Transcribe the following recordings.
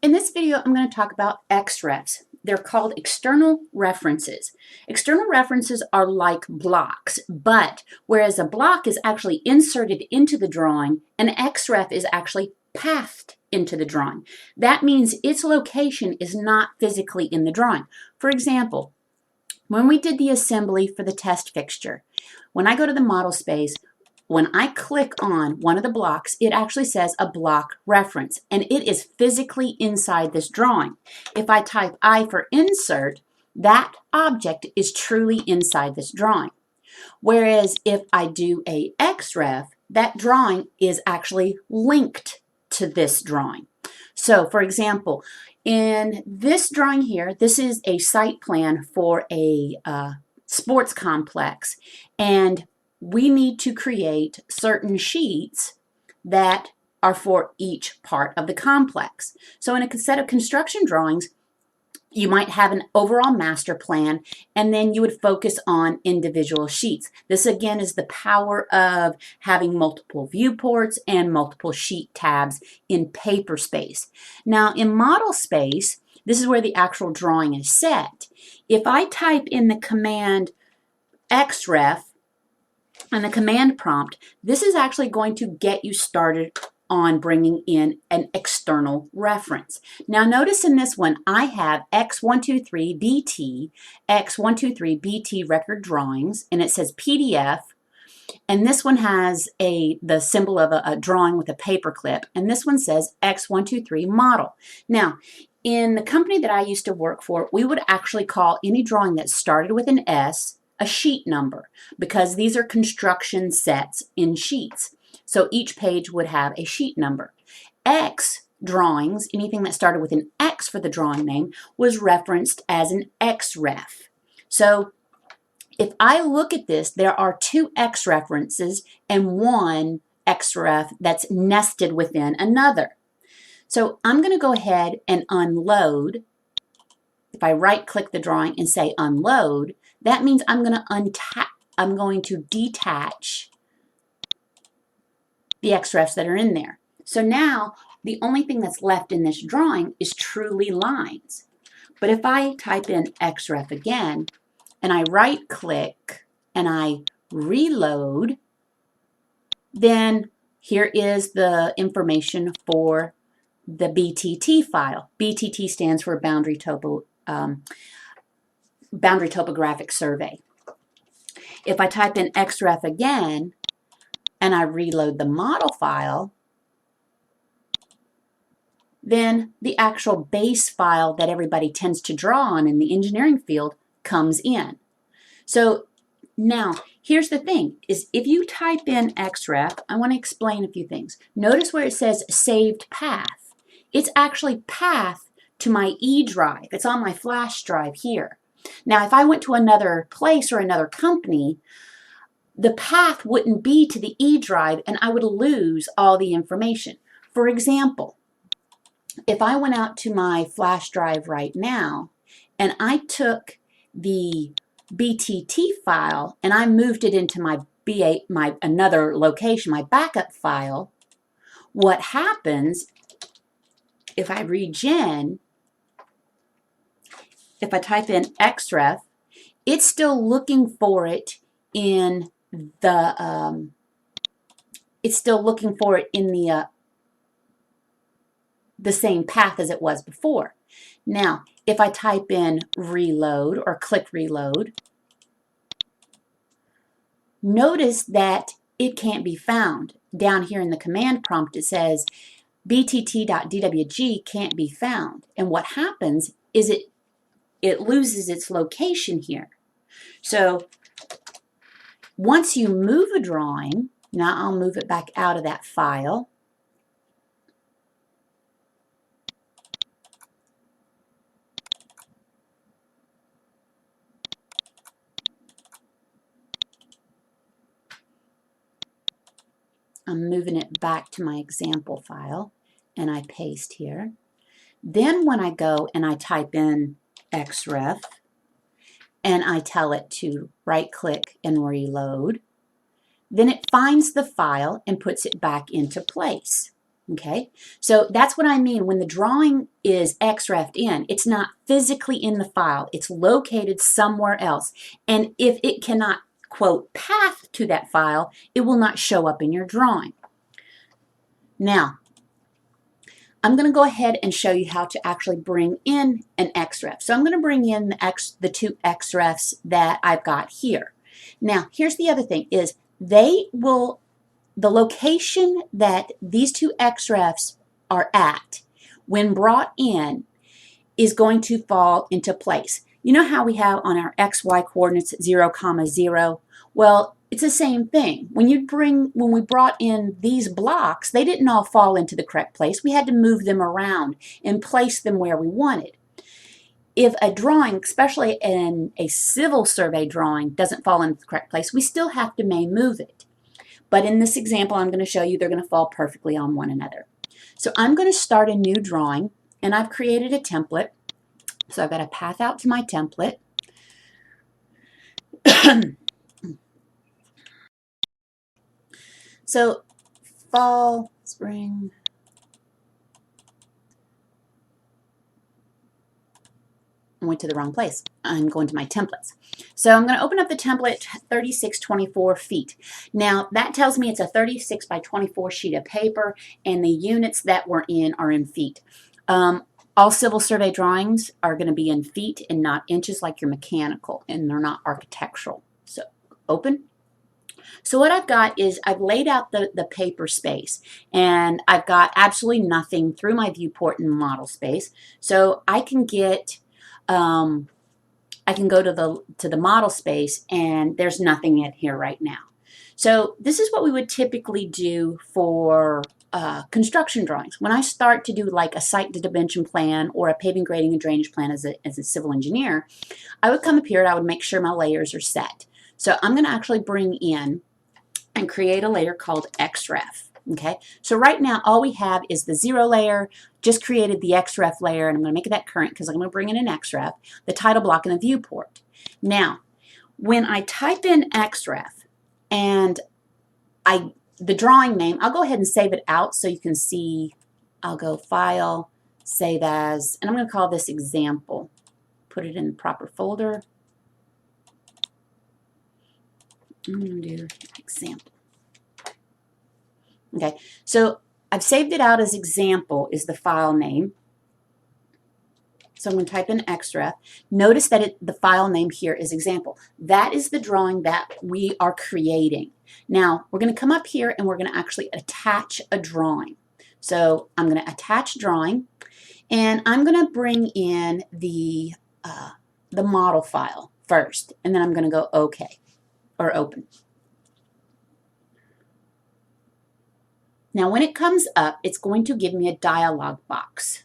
In this video, I'm going to talk about XREFs. They're called external references. External references are like blocks, but whereas a block is actually inserted into the drawing, an XREF is actually pathed into the drawing. That means its location is not physically in the drawing. For example, when we did the assembly for the test fixture, when I go to the model space, when I click on one of the blocks, it actually says a block reference, and it is physically inside this drawing. If I type I for insert, that object is truly inside this drawing. Whereas if I do a XREF, that drawing is actually linked to this drawing. So for example, in this drawing here, this is a site plan for a sports complex, and we need to create certain sheets that are for each part of the complex. So in a set of construction drawings, you might have an overall master plan, and then you would focus on individual sheets. This again is the power of having multiple viewports and multiple sheet tabs in paper space. Now in model space, this is where the actual drawing is set. If I type in the command XREF and the command prompt, this is actually going to get you started on bringing in an external reference. Now notice in this one, I have X123BT, X123BT record drawings, and it says PDF, and this one has the symbol of a drawing with a paper clip, and this one says X123 model. Now, in the company that I used to work for, we would actually call any drawing that started with an S a sheet number, because these are construction sets in sheets. So each page would have a sheet number. X drawings, anything that started with an X for the drawing name, was referenced as an XREF. So if I look at this, there are two X references and one XREF that's nested within another. So I'm going to go ahead and unload. If I right-click the drawing and say unload, that means I'm going to detach the XREFs that are in there. So now the only thing that's left in this drawing is truly lines. But if I type in XREF again and I right-click and I reload, then here is the information for the BTT file. BTT stands for Boundary Topographic Survey. If I type in XREF again and I reload the model file, then the actual base file that everybody tends to draw on in the engineering field comes in. So now here's the thing, is if you type in XREF, I want to explain a few things. Notice where it says saved path. It's actually path to my E drive. It's on my flash drive here. Now, if I went to another place or another company, the path wouldn't be to the E drive and I would lose all the information. For example, if I went out to my flash drive right now and I took the BTT file and I moved it into my another location, my backup file, what happens if I regen, if I type in XREF, it's still looking for it in the the same path as it was before. Now, if I type in reload or click reload, notice that it can't be found. Down here in the command prompt, it says btt.dwg can't be found. And what happens is it loses its location here. So once you move a drawing, now I'll move it back out of that file. I'm moving it back to my example file and I paste here. Then when I go and I type in XREF and I tell it to right-click and reload, then it finds the file and puts it back into place. Okay, so that's what I mean when the drawing is XREF'd in. It's not physically in the file. It's located somewhere else. And if it cannot, quote, path to that file, it will not show up in your drawing. Now, I'm going to go ahead and show you how to actually bring in an XREF. So I'm going to bring in the two XREFs that I've got here. Now, here's the other thing is the location that these two XREFs are at when brought in is going to fall into place. You know how we have on our XY coordinates 0, 0? Well, it's the same thing. When we brought in these blocks, they didn't all fall into the correct place. We had to move them around and place them where we wanted. If a drawing, especially in a civil survey drawing, doesn't fall into the correct place, we still have to move it. But in this example, I'm going to show you they're going to fall perfectly on one another. So I'm going to start a new drawing, and I've created a template. So I've got to path out to my template. So fall, spring, I went to the wrong place. I'm going to my templates. So I'm going to open up the template 3624 feet. Now that tells me it's a 36 by 24 sheet of paper and the units that we're in are in feet. All civil survey drawings are going to be in feet and not inches like your mechanical, and they're not architectural. So open. So what I've got is I've laid out the paper space, and I've got absolutely nothing through my viewport and model space. So I can get I can go to the model space, and there's nothing in here right now. So this is what we would typically do for construction drawings. When I start to do like a site dimension plan or a paving, grading, and drainage plan as a civil engineer, I would come up here and I would make sure my layers are set. So I'm going to actually bring in and create a layer called XREF. Okay, so right now all we have is the 0 layer, just created the XREF layer, and I'm going to make that current because I'm going to bring in an XREF, the title block, and the viewport. Now, when I type in XREF and the drawing name, I'll go ahead and save it out so you can see. I'll go File, Save As, and I'm going to call this Example. Put it in the proper folder. I'm going to do Example. Okay, so I've saved it out as Example is the file name. So I'm going to type in XREF. Notice that the file name here is Example. That is the drawing that we are creating. Now, we're going to come up here and we're going to actually attach a drawing. So I'm going to attach drawing, and I'm going to bring in the model file first, and then I'm going to go OK or Open. Now, when it comes up, it's going to give me a dialog box.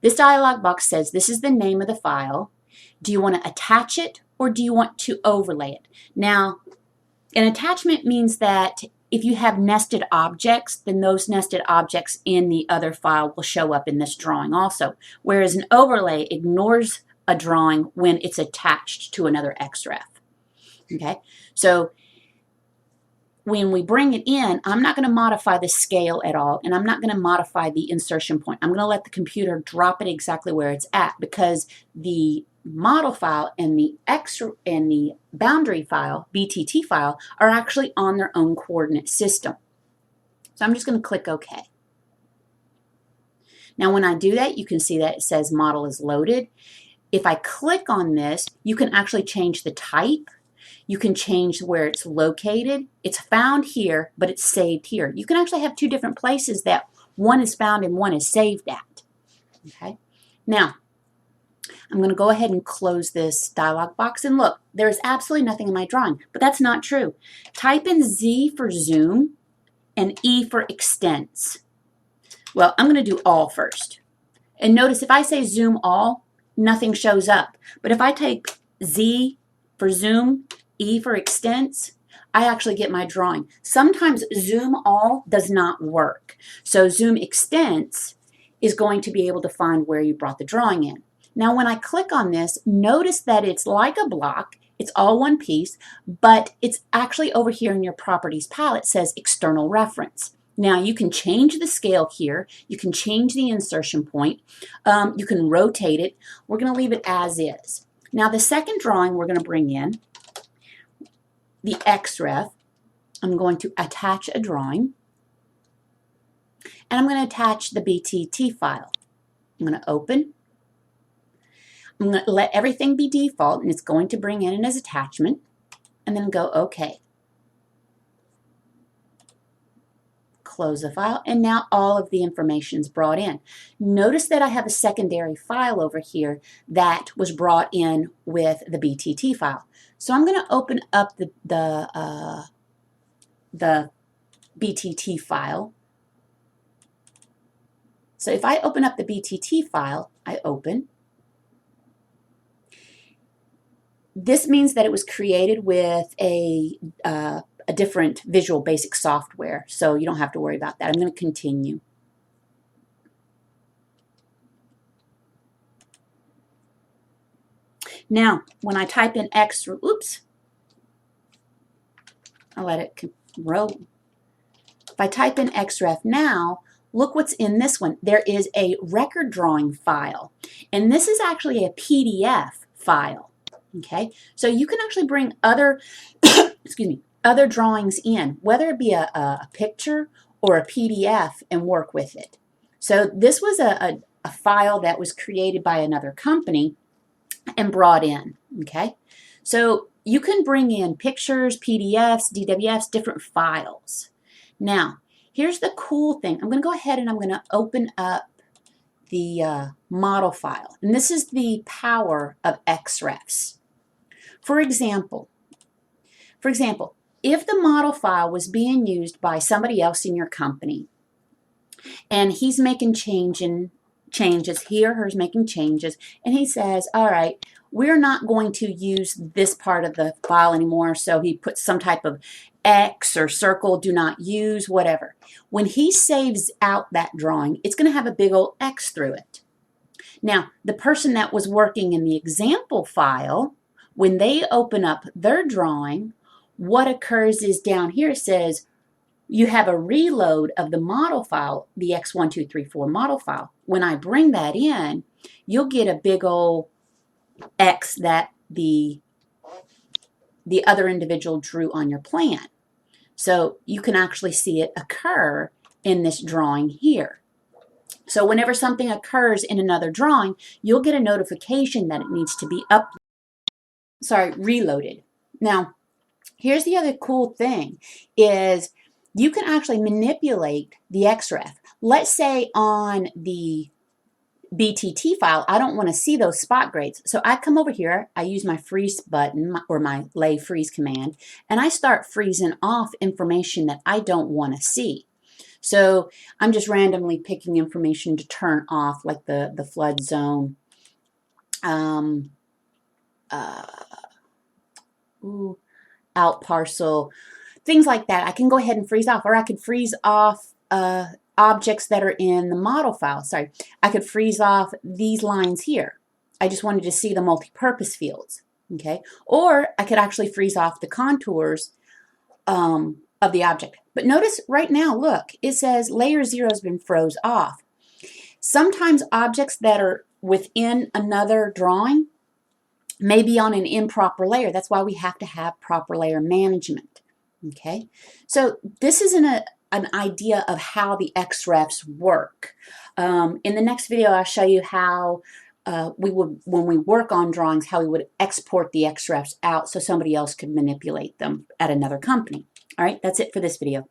This dialog box says, this is the name of the file. Do you want to attach it or do you want to overlay it? Now, an attachment means that if you have nested objects, then those nested objects in the other file will show up in this drawing also. Whereas an overlay ignores a drawing when it's attached to another XREF. Okay, so when we bring it in, I'm not going to modify the scale at all, and I'm not going to modify the insertion point. I'm going to let the computer drop it exactly where it's at, because the model file and the boundary file, BTT file, are actually on their own coordinate system. So I'm just going to click OK. Now when I do that, you can see that it says model is loaded. If I click on this, you can actually change the type. You can change where it's located. It's found here, but it's saved here. You can actually have two different places that one is found and one is saved at. Okay. Now, I'm going to go ahead and close this dialog box, and look, there's absolutely nothing in my drawing, but that's not true. Type in Z for zoom and E for extents. Well, I'm going to do all first. And notice if I say zoom all, nothing shows up. But if I take Z for zoom, E for extents, I actually get my drawing. Sometimes zoom all does not work. So zoom extents is going to be able to find where you brought the drawing in. Now when I click on this, notice that it's like a block. It's all one piece, but it's actually over here in your properties palette says external reference. Now you can change the scale here. You can change the insertion point. You can rotate it. We're going to leave it as is. Now the second drawing we're going to bring in, the XREF. I'm going to attach a drawing. And I'm going to attach the BTT file. I'm going to open. I'm going to let everything be default, and it's going to bring in as attachment, and then go OK. Close the file, and now all of the information is brought in. Notice that I have a secondary file over here that was brought in with the BTT file. So I'm going to open up the BTT file. So if I open up the BTT file, I open. This means that it was created with a different Visual Basic software, so you don't have to worry about that. I'm going to continue. Now, when I type in oops, I'll let it roll. If I type in XREF now, look what's in this one. There is a record drawing file, and this is actually a PDF file. Okay, so you can actually bring other, excuse me, other drawings in, whether it be a picture or a PDF, and work with it. So this was a file that was created by another company and brought in. Okay, so you can bring in pictures, PDFs, DWFs, different files. Now, here's the cool thing. I'm going to go ahead and I'm going to open up the model file. And this is the power of XREFs. For example, if the model file was being used by somebody else in your company, and he's making changes, he or her's making changes, and he says, all right, we're not going to use this part of the file anymore, so he puts some type of X or circle, do not use, whatever. When he saves out that drawing, it's going to have a big old X through it. Now, the person that was working in the example file, when they open up their drawing, what occurs is down here it says you have a reload of the model file, the X1234 model file. When I bring that in, you'll get a big old X that the other individual drew on your plan. So you can actually see it occur in this drawing here. So whenever something occurs in another drawing, you'll get a notification that it needs to be reloaded. Now, here's the other cool thing is you can actually manipulate the XREF. Let's say on the BTT file, I don't want to see those spot grades. So I come over here, I use my freeze button or my lay freeze command, and I start freezing off information that I don't want to see. So I'm just randomly picking information to turn off, like the flood zone, out parcel, things like that. I can go ahead and freeze off, or I could freeze off objects that are in the model file. Sorry, I could freeze off these lines here. I just wanted to see the multi-purpose fields. Okay, or I could actually freeze off the contours of the object. But notice right now, look, it says layer 0 has been froze off. Sometimes objects that are within another drawing may be on an improper layer. That's why we have to have proper layer management. Okay, so this is an idea of how the XREFs work. In the next video, I'll show you how when we work on drawings, how we would export the XREFs out so somebody else could manipulate them at another company. All right, that's it for this video.